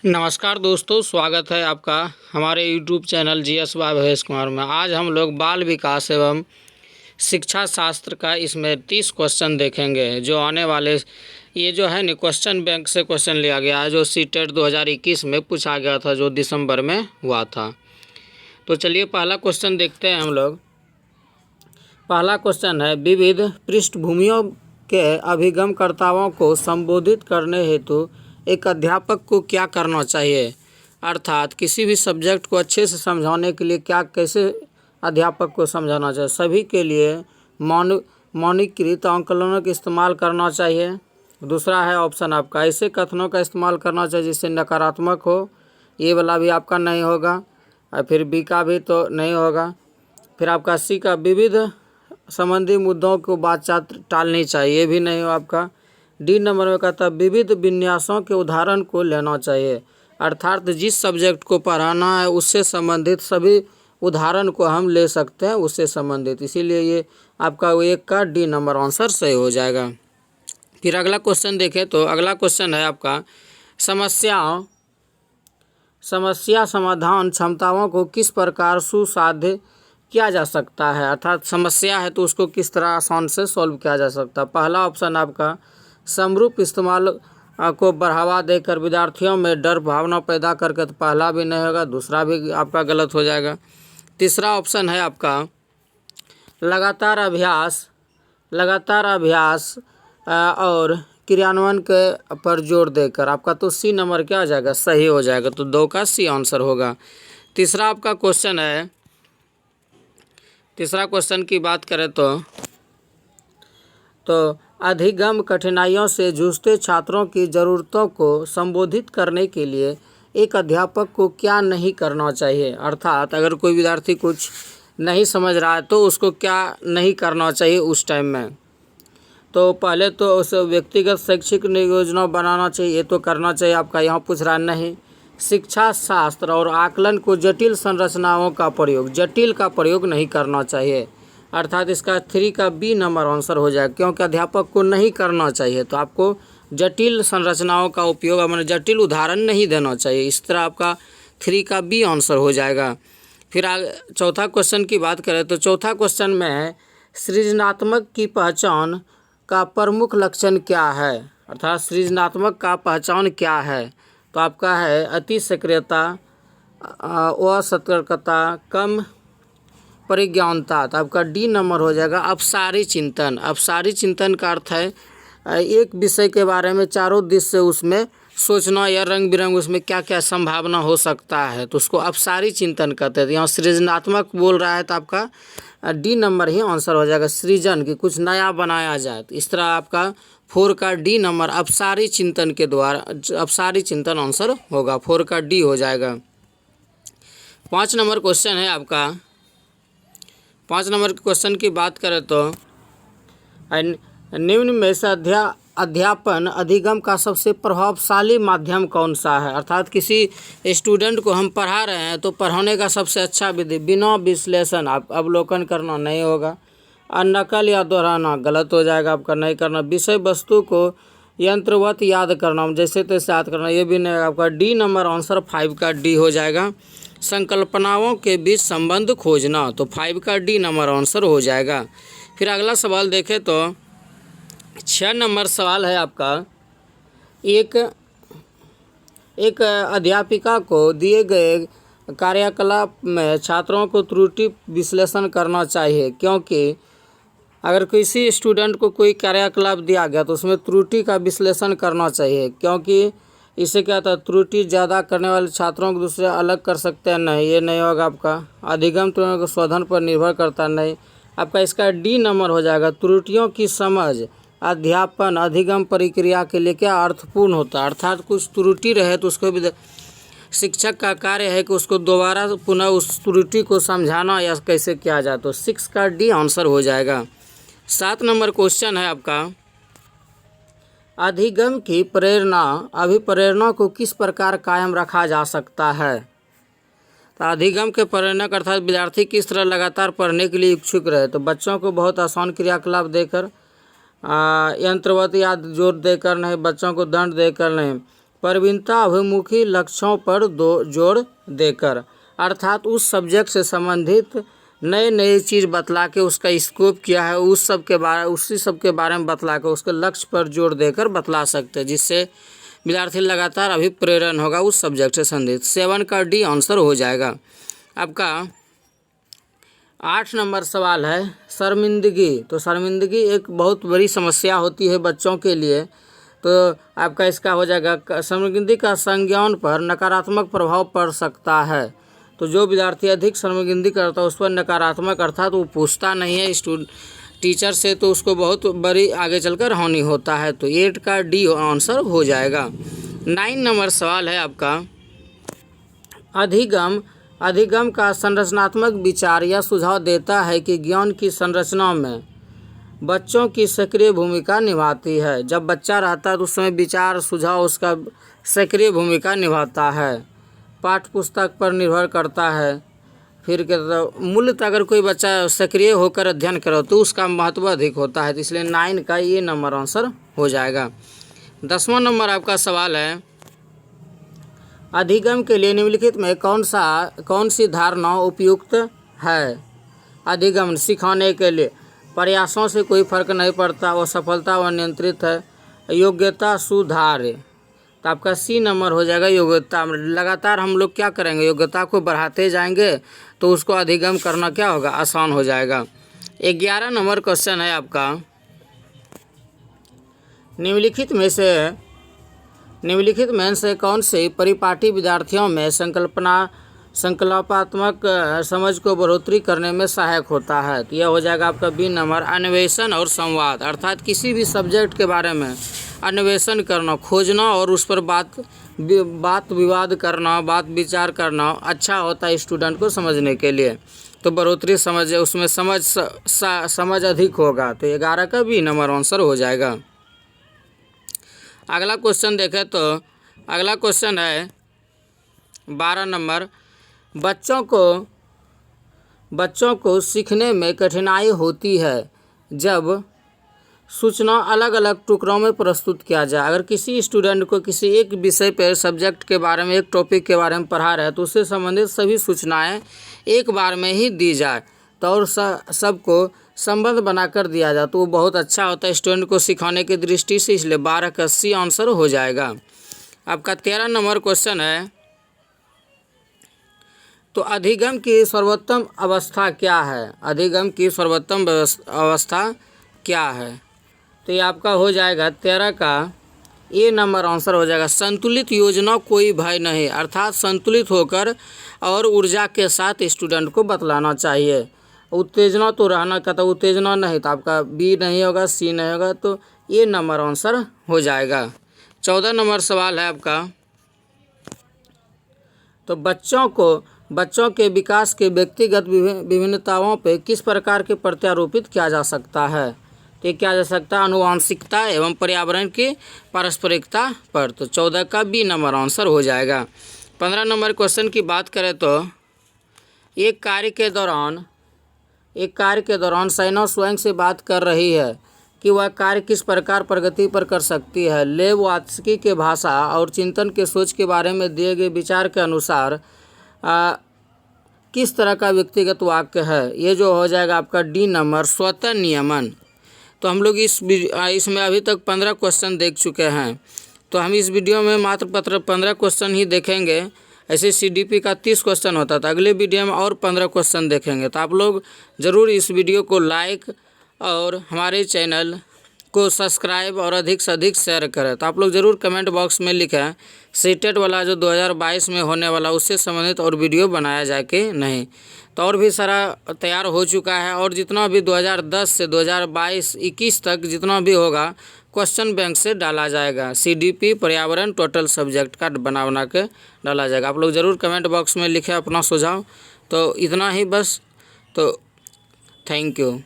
नमस्कार दोस्तों, स्वागत है आपका हमारे YouTube channel GS bye Mahesh Kumar में। आज हम लोग बाल विकास एवं शिक्षा शास्त्र का इसमें 30 क्वेश्चन देखेंगे जो आने वाले ये जो है क्वेश्चन बैंक से क्वेश्चन लिया गया है जो सीटेट 2021 में पूछा गया था जो दिसंबर में हुआ था। तो चलिए पहला क्वेश्चन देखते हैं हम लोग। पहला क्वेश्चन है, विविध पृष्ठभूमियों के अभिगमकर्ताओं को संबोधित करने हेतु एक अध्यापक को क्या करना चाहिए। अर्थात किसी भी सब्जेक्ट को अच्छे से समझाने के लिए कैसे अध्यापक को समझाना चाहिए। सभी के लिए मौलिकीकृत आकलनों का इस्तेमाल करना चाहिए। दूसरा है ऑप्शन आपका, ऐसे कथनों का इस्तेमाल करना चाहिए जिससे नकारात्मक हो। ये वाला भी आपका नहीं होगा और फिर बी का भी तो नहीं होगा। फिर आपका सी का, विविध संबंधी मुद्दों को बातचीत टालनी चाहिए, ये भी नहीं हो आपका। डी नंबर में कहता है विविध विन्यासों के उदाहरण को लेना चाहिए। अर्थात जिस सब्जेक्ट को पढ़ाना है उससे संबंधित सभी उदाहरण को हम ले सकते हैं उससे संबंधित, इसीलिए ये आपका एक का डी नंबर आंसर सही हो जाएगा। फिर अगला क्वेश्चन देखें तो अगला क्वेश्चन है आपका, समस्या समाधान क्षमताओं को किस प्रकार सुसाध्य किया जा सकता है। अर्थात समस्या है तो उसको किस तरह आसान से सॉल्व किया जा सकता है। पहला ऑप्शन आपका, समरूप इस्तेमाल को बढ़ावा देकर विद्यार्थियों में डर भावना पैदा करके, तो पहला भी नहीं होगा, दूसरा भी आपका गलत हो जाएगा। तीसरा ऑप्शन है आपका, लगातार अभ्यास और क्रियान्वयन के पर जोर देकर, आपका तो सी नंबर क्या हो जाएगा, सही हो जाएगा। तो 2 का सी आंसर होगा। तीसरा आपका क्वेश्चन है, तीसरा क्वेश्चन की बात करें तो अधिगम कठिनाइयों से जूझते छात्रों की ज़रूरतों को संबोधित करने के लिए एक अध्यापक को क्या नहीं करना चाहिए। अर्थात अगर कोई विद्यार्थी कुछ नहीं समझ रहा है तो उसको क्या नहीं करना चाहिए उस टाइम में। तो पहले तो उस व्यक्तिगत शैक्षिक योजना बनाना चाहिए, ये तो करना चाहिए आपका, यहाँ पूछ रहा नहीं। शिक्षा शास्त्र और आकलन को जटिल संरचनाओं का प्रयोग, जटिल का प्रयोग नहीं करना चाहिए। अर्थात इसका 3 का बी नंबर आंसर हो जाएगा, क्योंकि अध्यापक को नहीं करना चाहिए तो आपको जटिल संरचनाओं का उपयोग, मैंने जटिल उदाहरण नहीं देना चाहिए। इस तरह आपका 3 का बी आंसर हो जाएगा। फिर चौथा क्वेश्चन की बात करें तो चौथा क्वेश्चन में है, सृजनात्मक की पहचान का प्रमुख लक्षण क्या है। अर्थात सृजनात्मक का पहचान क्या है, तो आपका है अति सक्रियता, असतर्कता, कम परिज्ञानता, तो आपका डी नंबर हो जाएगा अपसारी चिंतन। अपसारी चिंतन का अर्थ है एक विषय के बारे में चारों दिश से उसमें सोचना या रंग बिरंग उसमें क्या क्या संभावना हो सकता है, तो उसको अपसारी चिंतन कहते हैं। यहाँ सृजनात्मक बोल रहा है तो आपका डी नंबर ही आंसर हो जाएगा, सृजन की कुछ नया बनाया जाए, तो इस तरह आपका 4 का डी नंबर अपसारी चिंतन के द्वारा, अपसारी चिंतन आंसर होगा, 4 का डी हो जाएगा। 5 नंबर क्वेश्चन है आपका। 5 नंबर के क्वेश्चन की बात करें तो निम्न में से अध्यापन अधिगम का सबसे प्रभावशाली माध्यम कौन सा है। अर्थात किसी स्टूडेंट को हम पढ़ा रहे हैं तो पढ़ाने का सबसे अच्छा विधि, बिना विश्लेषण आप अवलोकन करना नहीं होगा, नकल या दोहराना गलत हो जाएगा, आपका नहीं करना। विषय वस्तु को यंत्रवत याद करना, जैसे तैसे याद करना, ये भी नहीं, आपका डी नंबर आंसर 5 का डी हो जाएगा। संकल्पनाओं के बीच संबंध खोजना, तो 5 का डी नंबर आंसर हो जाएगा। फिर अगला सवाल देखें तो 6 नंबर सवाल है आपका, एक अध्यापिका को दिए गए कार्यकलाप में छात्रों को त्रुटि विश्लेषण करना चाहिए, क्योंकि अगर किसी स्टूडेंट को कोई कार्यकलाप दिया गया तो उसमें त्रुटि का विश्लेषण करना चाहिए, क्योंकि इससे क्या होता है, त्रुटि ज़्यादा करने वाले छात्रों को दूसरे अलग कर सकते हैं, नहीं ये नहीं होगा आपका। अधिगम तो शोधन पर निर्भर करता नहीं, आपका इसका डी नंबर हो जाएगा। त्रुटियों की समझ अध्यापन अधिगम प्रक्रिया के लिए क्या अर्थपूर्ण होता है। अर्थात कुछ त्रुटि रहे तो उसको भी शिक्षक का कार्य है कि उसको दोबारा पुनः उस त्रुटि को समझाना या कैसे किया जाए, तो 6 का डी आंसर हो जाएगा। 7 नंबर क्वेश्चन है आपका, अधिगम की अभिप्रेरणा को किस प्रकार कायम रखा जा सकता है। तो अधिगम के प्रेरणा अर्थात विद्यार्थी किस तरह लगातार पढ़ने के लिए इच्छुक रहे, तो बच्चों को बहुत आसान क्रियाकलाप देकर, यंत्रवत याद जोर देकर नहीं, बच्चों को दंड देकर नहीं, प्रवीणता अभिमुखी लक्ष्यों पर जोर देकर, अर्थात उस सब्जेक्ट से संबंधित नए नए चीज़ बतला के उसका स्कोप क्या है उसी सब के बारे में बतला के उसके लक्ष्य पर जोर देकर बतला सकते हैं, जिससे विद्यार्थी लगातार अभिप्रेरण होगा उस सब्जेक्ट से संबंधित। 7 का डी आंसर हो जाएगा। आपका 8 नंबर सवाल है शर्मिंदगी। तो शर्मिंदगी एक बहुत बड़ी समस्या होती है बच्चों के लिए, तो आपका इसका हो जाएगा शर्मिंदगी का संज्ञान पर नकारात्मक प्रभाव पड़ सकता है। तो जो विद्यार्थी अधिक शर्मिंदगी करता है उस पर नकारात्मक, अर्थात वो पूछता नहीं है टीचर से, तो उसको बहुत बड़ी आगे चलकर हानि होता है। तो 8 का डी आंसर हो जाएगा। 9 नंबर सवाल है आपका अधिगम का संरचनात्मक विचार यह सुझाव देता है कि ज्ञान की संरचना में बच्चों की सक्रिय भूमिका निभाती है। जब बच्चा रहता है तो उस समय विचार सुझाव उसका सक्रिय भूमिका निभाता है, पाठ्य पुस्तक पर निर्भर करता है। फिर मूल्यतः अगर कोई बच्चा सक्रिय होकर अध्ययन करे तो उसका महत्व अधिक होता है। तो इसलिए 9 का ये नंबर आंसर हो जाएगा। 10वां नंबर आपका सवाल है अधिगम के लिए निम्नलिखित में कौन सी धारणा उपयुक्त है। अधिगम सिखाने के लिए प्रयासों से कोई फर्क नहीं पड़ता, वो सफलता व नियंत्रित है। योग्यता सुधार, तो आपका सी नंबर हो जाएगा योग्यता। लगातार हम लोग क्या करेंगे, योग्यता को बढ़ाते जाएंगे तो उसको अधिगम करना क्या होगा, आसान हो जाएगा। 11 नंबर क्वेश्चन है आपका निम्नलिखित में से कौन से परिपाटी विद्यार्थियों में संकल्पात्मक समझ को बढ़ोतरी करने में सहायक होता है। तो यह हो जाएगा आपका बी नंबर अन्वेषण और संवाद, अर्थात किसी भी सब्जेक्ट के बारे में अन्वेषण करना, खोजना और उस पर बात विवाद करना, बात विचार करना अच्छा होता है स्टूडेंट को समझने के लिए। तो बढ़ोतरी उसमें समझ अधिक होगा। तो 11 का बी नंबर आंसर हो जाएगा। अगला क्वेश्चन देखें तो अगला क्वेश्चन है 12 नंबर बच्चों को सीखने में कठिनाई होती है जब सूचना अलग अलग टुकड़ों में प्रस्तुत किया जाए। अगर किसी स्टूडेंट को किसी एक विषय पर सब्जेक्ट के बारे में, एक टॉपिक के बारे में पढ़ा रहे हैं तो उससे संबंधित सभी सूचनाएं एक बार में ही दी जाए तो और सबको संबंध बनाकर दिया जाए तो वो बहुत अच्छा होता है स्टूडेंट को सिखाने की दृष्टि से। इसलिए 12 का सी आंसर हो जाएगा। आपका 13 नंबर क्वेश्चन है तो अधिगम की सर्वोत्तम अवस्था क्या है। अधिगम की सर्वोत्तम अवस्था क्या है। तो ये आपका हो जाएगा 13 का ए नंबर आंसर हो जाएगा। संतुलित योजना, कोई भय नहीं, अर्थात संतुलित होकर और ऊर्जा के साथ स्टूडेंट को बतलाना चाहिए। उत्तेजना तो रहना कहता, उत्तेजना नहीं तो आपका बी नहीं होगा, सी नहीं होगा, तो ये नंबर आंसर हो जाएगा। 14 नंबर सवाल है आपका तो बच्चों के विकास के व्यक्तिगत विभिन्नताओं पर किस प्रकार के प्रत्यारोपित किया जा सकता है। तो क्या जा सकता है आनुवांशिकता एवं पर्यावरण की पारस्परिकता पर। तो 14 का बी नंबर आंसर हो जाएगा। 15 नंबर क्वेश्चन की बात करें तो एक कार्य के दौरान सेना स्वयं से बात कर रही है कि वह कार्य किस प्रकार प्रगति पर कर सकती है। लेव वात्स्की के भाषा और चिंतन के सोच के बारे में दिए गए विचार के अनुसार किस तरह का व्यक्तिगत वाक्य है। ये जो हो जाएगा आपका डी नंबर स्वतः नियमन। तो हम लोग इसमें अभी तक 15 क्वेश्चन देख चुके हैं, तो हम इस वीडियो में मात्र 15 क्वेश्चन ही देखेंगे। ऐसे सीडीपी का 30 क्वेश्चन होता था, अगले वीडियो में और 15 क्वेश्चन देखेंगे। तो आप लोग ज़रूर इस वीडियो को लाइक और हमारे चैनल को सब्सक्राइब और अधिक से अधिक शेयर करें। तो आप लोग ज़रूर कमेंट बॉक्स में लिखें सीटेट वाला जो 2022 में होने वाला उससे संबंधित और वीडियो बनाया जाए कि नहीं। तो और भी सारा तैयार हो चुका है और जितना भी 2010 से 2022-21 तक जितना भी होगा क्वेश्चन बैंक से डाला जाएगा। सीडीपी पर्यावरण टोटल सब्जेक्ट का बना के डाला जाएगा। आप लोग ज़रूर कमेंट बॉक्स में लिखें अपना सुझाव। तो इतना ही बस। तो थैंक यू।